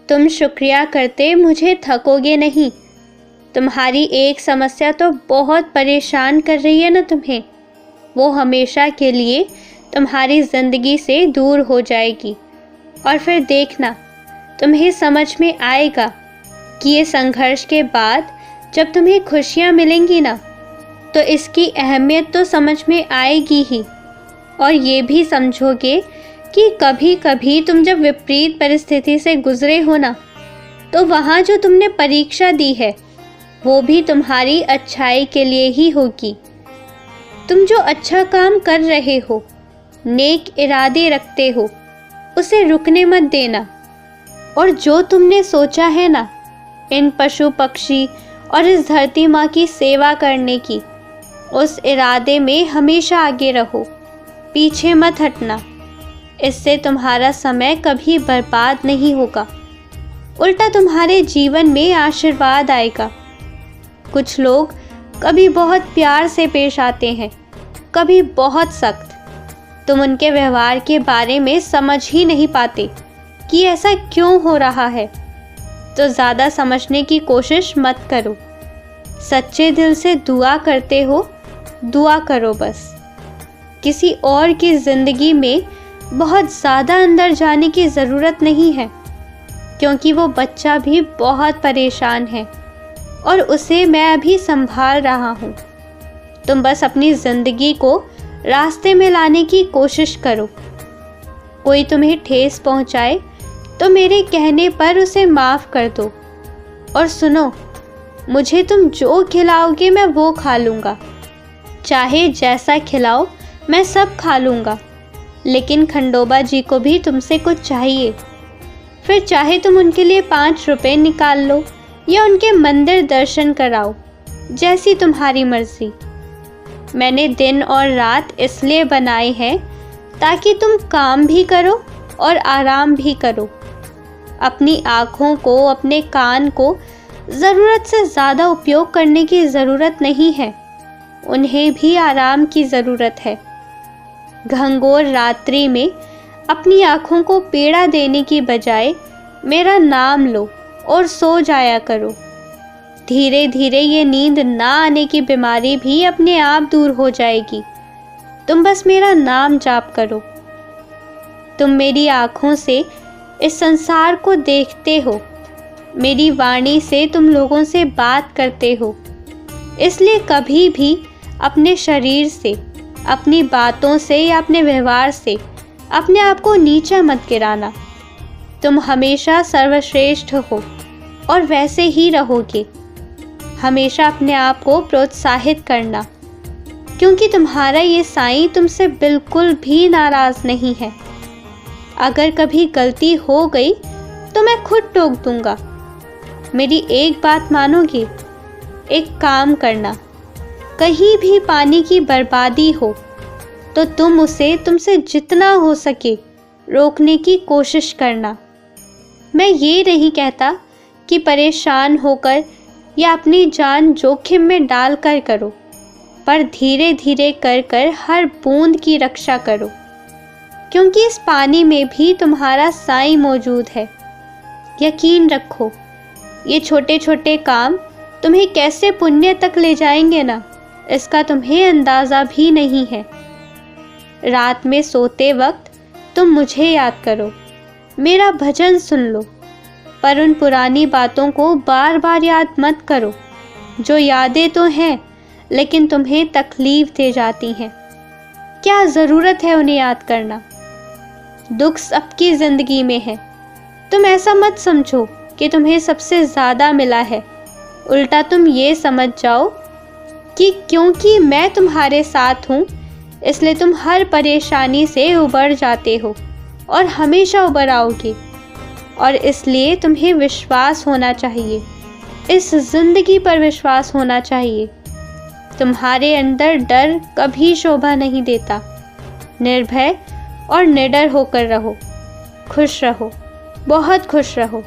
तुम शुक्रिया करते मुझे थकोगे नहीं। तुम्हारी एक समस्या तो बहुत परेशान कर रही है ना तुम्हें, वो हमेशा के लिए तुम्हारी ज़िंदगी से दूर हो जाएगी। और फिर देखना, तुम्हें समझ में आएगा कि ये संघर्ष के बाद जब तुम्हें खुशियाँ मिलेंगी ना, तो इसकी अहमियत तो समझ में आएगी ही। और ये भी समझोगे कि कभी कभी तुम जब विपरीत परिस्थिति से गुजरे हो ना, तो वहाँ जो तुमने परीक्षा दी है वो भी तुम्हारी अच्छाई के लिए ही होगी। तुम जो अच्छा काम कर रहे हो, नेक इरादे रखते हो, उसे रुकने मत देना। और जो तुमने सोचा है ना, इन पशु पक्षी और इस धरती माँ की सेवा करने की, उस इरादे में हमेशा आगे रहो, पीछे मत हटना। इससे तुम्हारा समय कभी बर्बाद नहीं होगा, उल्टा तुम्हारे जीवन में आशीर्वाद आएगा। कुछ लोग कभी बहुत प्यार से पेश आते हैं, कभी बहुत सख्त। तुम उनके व्यवहार के बारे में समझ ही नहीं पाते कि ऐसा क्यों हो रहा है। तो ज़्यादा समझने की कोशिश मत करो। सच्चे दिल से दुआ करते हो, दुआ करो बस। किसी और की ज़िंदगी में बहुत ज़्यादा अंदर जाने की ज़रूरत नहीं है, क्योंकि वो बच्चा भी बहुत परेशान है और उसे मैं अभी संभाल रहा हूँ। तुम बस अपनी ज़िंदगी को रास्ते में लाने की कोशिश करो। कोई तुम्हें ठेस पहुँचाए तो मेरे कहने पर उसे माफ़ कर दो। और सुनो, मुझे तुम जो खिलाओगे मैं वो खा लूँगा। चाहे जैसा खिलाओ मैं सब खा लूँगा, लेकिन खंडोबा जी को भी तुमसे कुछ चाहिए। फिर चाहे तुम उनके लिए 5 रुपए निकाल लो या उनके मंदिर दर्शन कराओ, जैसी तुम्हारी मर्जी। मैंने दिन और रात इसलिए बनाए हैं ताकि तुम काम भी करो और आराम भी करो। अपनी आँखों को, अपने कान को ज़रूरत से ज़्यादा उपयोग करने की ज़रूरत नहीं है, उन्हें भी आराम की ज़रूरत है। घंघोर रात्रि में अपनी आँखों को पीड़ा देने की बजाय मेरा नाम लो और सो जाया करो। धीरे धीरे ये नींद ना आने की बीमारी भी अपने आप दूर हो जाएगी। तुम बस मेरा नाम जाप करो। तुम मेरी आँखों से इस संसार को देखते हो, मेरी वाणी से तुम लोगों से बात करते हो, इसलिए कभी भी अपने शरीर से, अपनी बातों से या अपने व्यवहार से अपने आप को नीचा मत गिराना। तुम हमेशा सर्वश्रेष्ठ हो और वैसे ही रहोगे। हमेशा अपने आप को प्रोत्साहित करना, क्योंकि तुम्हारा ये साईं तुमसे बिल्कुल भी नाराज़ नहीं है। अगर कभी गलती हो गई तो मैं खुद टोक दूंगा। मेरी एक बात मानोगे? एक काम करना, कहीं भी पानी की बर्बादी हो तो तुम उसे तुमसे जितना हो सके रोकने की कोशिश करना। मैं ये नहीं कहता कि परेशान होकर या अपनी जान जोखिम में डाल कर करो, पर धीरे धीरे कर कर हर बूंद की रक्षा करो, क्योंकि इस पानी में भी तुम्हारा साईं मौजूद है। यकीन रखो, ये छोटे छोटे काम तुम्हें कैसे पुण्य तक ले जाएंगे ना, इसका तुम्हें अंदाज़ा भी नहीं है। रात में सोते वक्त तुम मुझे याद करो, मेरा भजन सुन लो, पर उन पुरानी बातों को बार बार याद मत करो जो यादें तो हैं लेकिन तुम्हें तकलीफ दे जाती हैं। क्या ज़रूरत है उन्हें याद करना? दुख सबकी ज़िंदगी में है। तुम ऐसा मत समझो कि तुम्हें सबसे ज़्यादा मिला है, उल्टा तुम ये समझ जाओ कि क्योंकि मैं तुम्हारे साथ हूँ इसलिए तुम हर परेशानी से उबर जाते हो और हमेशा उबर आओगे। और इसलिए तुम्हें विश्वास होना चाहिए, इस ज़िंदगी पर विश्वास होना चाहिए। तुम्हारे अंदर डर कभी शोभा नहीं देता। निर्भय और निडर होकर रहो, खुश रहो, बहुत खुश रहो।